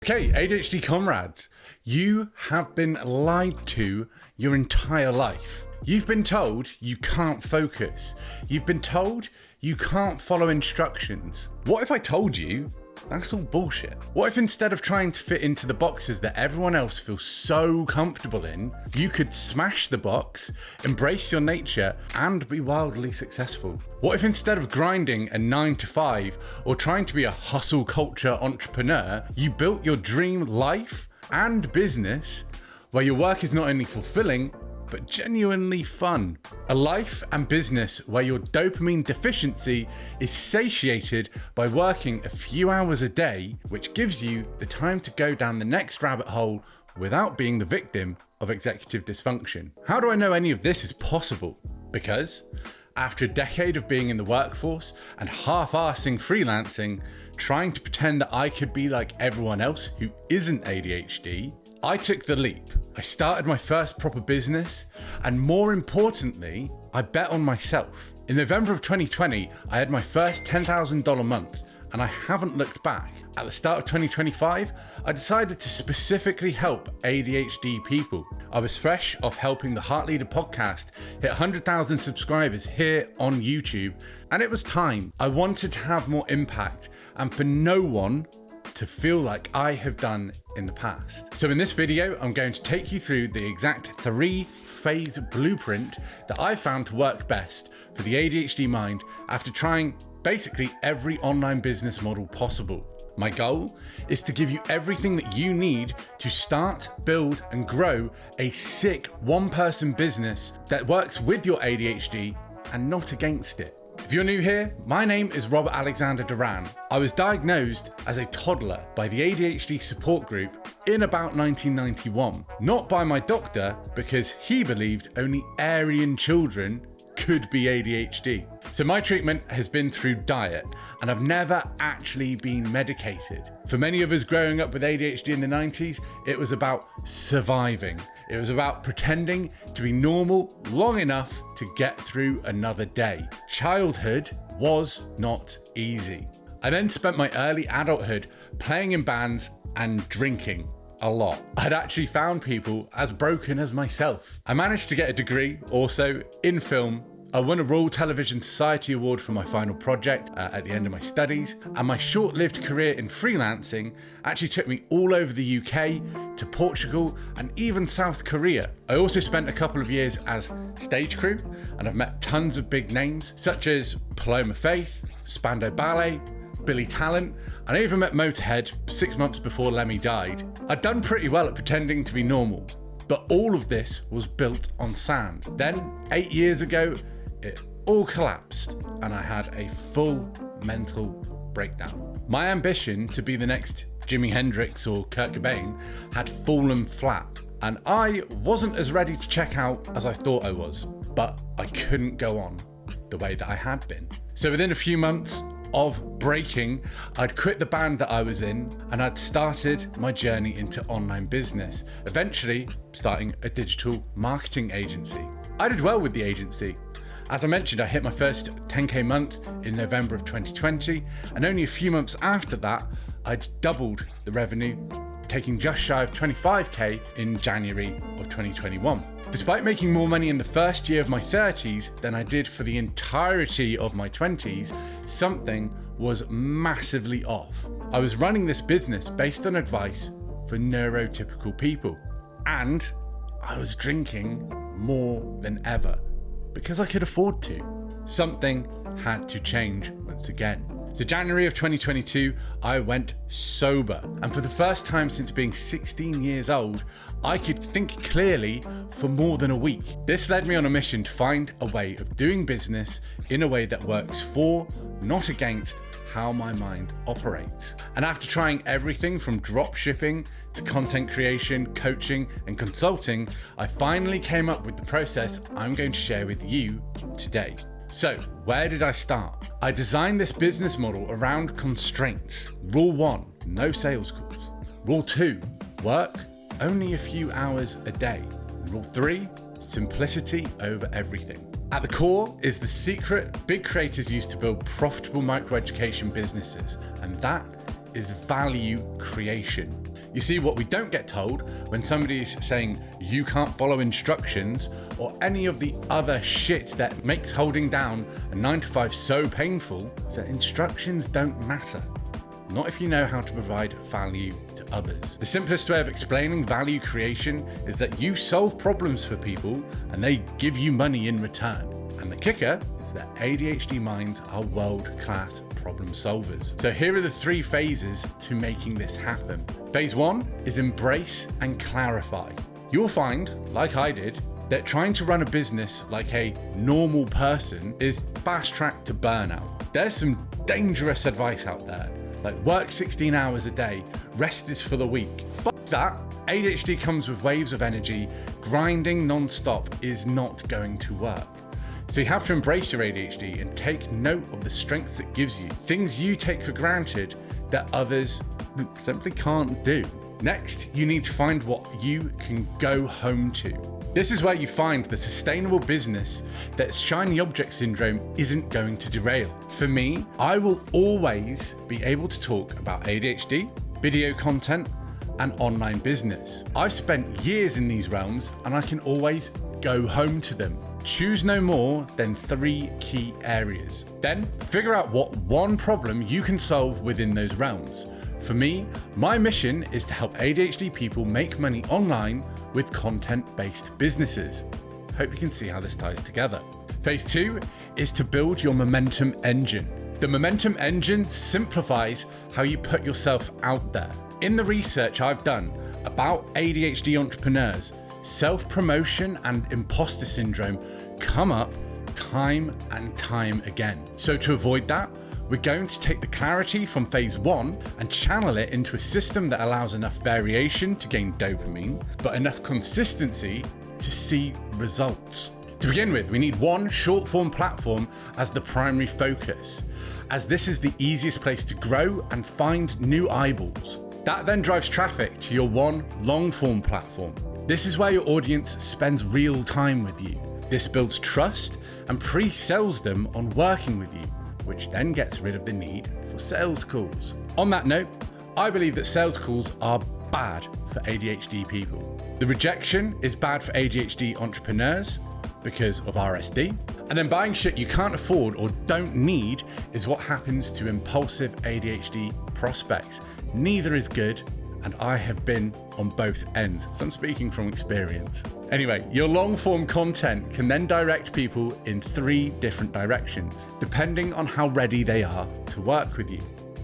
Okay, ADHD comrades, you have been lied to your entire life. You've been told you can't focus. You've been told you can't follow instructions. What if I told you that's all bullshit? What if instead of trying to fit into the boxes that everyone else feels so comfortable in, you could smash the box, embrace your nature, and be wildly successful? What if instead of grinding a 9 to 5 or trying to be a hustle culture entrepreneur, you built your dream life and business where your work is not only fulfilling, but genuinely fun? A life and business where your dopamine deficiency is satiated by working a few hours a day, which gives you the time to go down the next rabbit hole without being the victim of executive dysfunction. How do I know any of this is possible? Because after a decade of being in the workforce and half-arsing freelancing, trying to pretend that I could be like everyone else who isn't ADHD, I took the leap. I started my first proper business, and more importantly, I bet on myself. In November of 2020, I had my first $10,000 month, and I haven't looked back. At the start of 2025, I decided to specifically help ADHD people. I was fresh off helping the Heart Leader podcast hit 100,000 subscribers here on YouTube, and it was time. I wanted to have more impact, and for no one to feel like I have done in the past. So in this video, I'm going to take you through the exact 3-phase blueprint that I found to work best for the ADHD mind after trying basically every online business model possible. My goal is to give you everything that you need to start, build, and grow a sick one-person business that works with your ADHD and not against it. If you're new here, my name is Robert Alexander Duran. I was diagnosed as a toddler by the ADHD support group in about 1991. Not by my doctor, because he believed only Aryan children could be ADHD. So my treatment has been through diet, and I've never actually been medicated. For many of us growing up with ADHD in the 90s, it was about surviving. It was about pretending to be normal long enough to get through another day. Childhood was not easy. I then spent my early adulthood playing in bands and drinking a lot. I'd actually found people as broken as myself. I managed to get a degree also in film. I won a Royal Television Society Award for my final project at the end of my studies, and my short-lived career in freelancing actually took me all over the UK, to Portugal, and even South Korea. I also spent a couple of years as stage crew, and I've met tons of big names such as Paloma Faith, Spandau Ballet, Billy Talent, and I even met Motorhead 6 months before Lemmy died. I'd done pretty well at pretending to be normal, but all of this was built on sand. Then, 8 years ago, it all collapsed and I had a full mental breakdown. My ambition to be the next Jimi Hendrix or Kurt Cobain had fallen flat, and I wasn't as ready to check out as I thought I was, but I couldn't go on the way that I had been. So within a few months of breaking, I'd quit the band that I was in and I'd started my journey into online business, eventually starting a digital marketing agency. I did well with the agency. As I mentioned, I hit my first 10K month in November of 2020, and only a few months after that, I'd doubled the revenue, taking just shy of 25K in January of 2021. Despite making more money in the first year of my 30s than I did for the entirety of my 20s, something was massively off. I was running this business based on advice for neurotypical people, and I was drinking more than ever, because I could afford to. Something had to change once again. So January of 2022, I went sober. And for the first time since being 16 years old, I could think clearly for more than a week. This led me on a mission to find a way of doing business in a way that works for, not against, how my mind operates. And after trying everything from drop shipping to content creation, coaching, and consulting, I finally came up with the process I'm going to share with you today. So, where did I start? I designed this business model around constraints. Rule 1, no sales calls. Rule 2, work only a few hours a day. Rule 3, simplicity over everything. At the core is the secret big creators use to build profitable microeducation businesses, and that is value creation. You see, what we don't get told when somebody's saying you can't follow instructions or any of the other shit that makes holding down a 9 to 5 so painful is that instructions don't matter. Not if you know how to provide value to others. The simplest way of explaining value creation is that you solve problems for people and they give you money in return. And the kicker is that ADHD minds are world-class problem solvers. So here are the 3 phases to making this happen. Phase 1 is embrace and clarify. You'll find, like I did, that trying to run a business like a normal person is fast track to burnout. There's some dangerous advice out there, like work 16 hours a day, rest is for the weak. Fuck that. ADHD comes with waves of energy. Grinding non-stop is not going to work. So you have to embrace your ADHD and take note of the strengths it gives you, things you take for granted that others simply can't do. Next, you need to find what you can go home to. This is where you find the sustainable business that shiny object syndrome isn't going to derail. For me, I will always be able to talk about ADHD, video content, and online business. I've spent years in these realms and I can always go home to them. Choose no more than 3 key areas. Then figure out what one problem you can solve within those realms. For me, my mission is to help ADHD people make money online with content-based businesses. Hope you can see how this ties together. Phase 2 is to build your momentum engine. The momentum engine simplifies how you put yourself out there. In the research I've done about ADHD entrepreneurs, self-promotion and imposter syndrome come up time and time again. So to avoid that, we're going to take the clarity from phase 1 and channel it into a system that allows enough variation to gain dopamine, but enough consistency to see results. To begin with, we need one short-form platform as the primary focus, as this is the easiest place to grow and find new eyeballs. That then drives traffic to your one long-form platform. This is where your audience spends real time with you. This builds trust and pre-sells them on working with you, which then gets rid of the need for sales calls. On that note, I believe that sales calls are bad for ADHD people. The rejection is bad for ADHD entrepreneurs because of RSD. And then buying shit you can't afford or don't need is what happens to impulsive ADHD prospects. Neither is good, and I have been on both ends, so I'm speaking from experience. Anyway, your long form content can then direct people in 3 different directions, depending on how ready they are to work with you.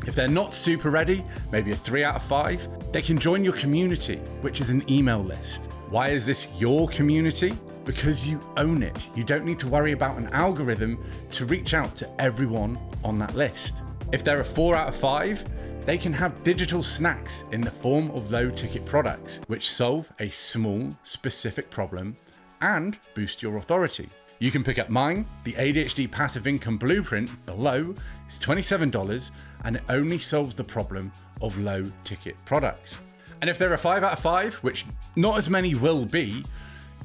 If they're not super ready, maybe a 3 out of 5, they can join your community, which is an email list. Why is this your community? Because you own it. You don't need to worry about an algorithm to reach out to everyone on that list. If they're a 4 out of 5, they can have digital snacks in the form of low ticket products, which solve a small, specific problem and boost your authority. You can pick up mine, the ADHD Passive Income Blueprint, below. It's $27 and it only solves the problem of low ticket products. And if they're a 5 out of 5, which not as many will be,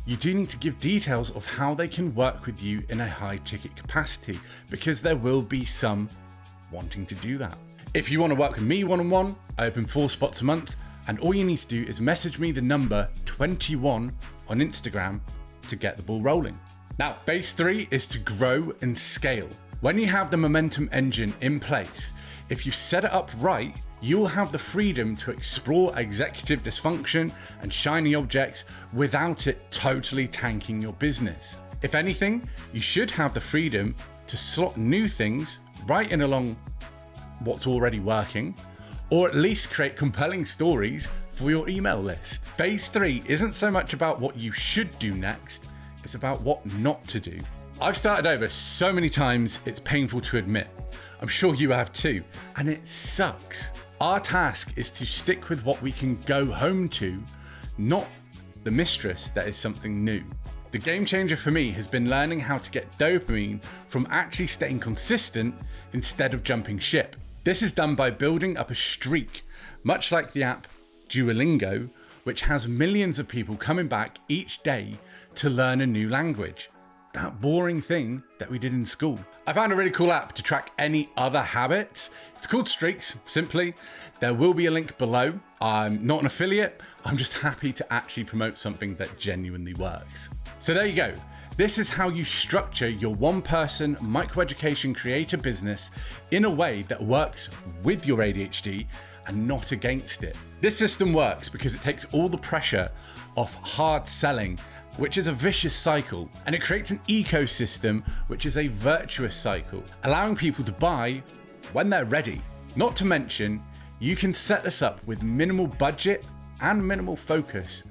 you do need to give details of how they can work with you in a high ticket capacity, because there will be some wanting to do that. If you want to work with me one-on-one, I open 4 spots a month, and all you need to do is message me the number 21 on Instagram to get the ball rolling. Now, phase 3 is to grow and scale. When you have the momentum engine in place, if you set it up right, you'll have the freedom to explore executive dysfunction and shiny objects without it totally tanking your business. If anything, you should have the freedom to slot new things right in along what's already working, or at least create compelling stories for your email list. Phase 3 isn't so much about what you should do next, it's about what not to do. I've started over so many times it's painful to admit. I'm sure you have too, and it sucks. Our task is to stick with what we can go home to, not the mistress that is something new. The game changer for me has been learning how to get dopamine from actually staying consistent instead of jumping ship. This is done by building up a streak, much like the app Duolingo, which has millions of people coming back each day to learn a new language. that boring thing that we did in school. I found a really cool app to track any other habits. It's called Streaks, simply. There will be a link below. I'm not an affiliate. I'm just happy to actually promote something that genuinely works. So there you go. This is how you structure your one-person microeducation creator business in a way that works with your ADHD and not against it. This system works because it takes all the pressure off hard selling, which is a vicious cycle, and it creates an ecosystem, which is a virtuous cycle, allowing people to buy when they're ready. Not to mention, you can set this up with minimal budget and minimal focus.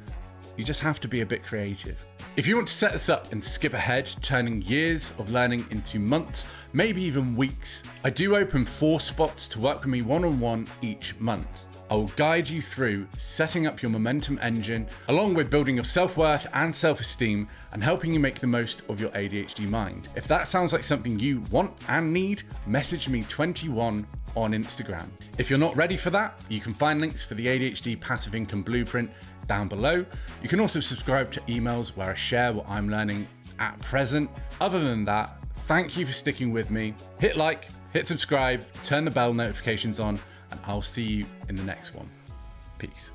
You just have to be a bit creative. If you want to set this up and skip ahead, turning years of learning into months, maybe even weeks, I do open 4 spots to work with me one-on-one each month. I will guide you through setting up your momentum engine, along with building your self-worth and self-esteem and helping you make the most of your ADHD mind. If that sounds like something you want and need, message me 21 on Instagram. If you're not ready for that, you can find links for the ADHD Passive Income Blueprint down below. You can also subscribe to emails where I share what I'm learning at present. Other than that, thank you for sticking with me. Hit like, hit subscribe, turn the bell notifications on, and I'll see you in the next one. Peace.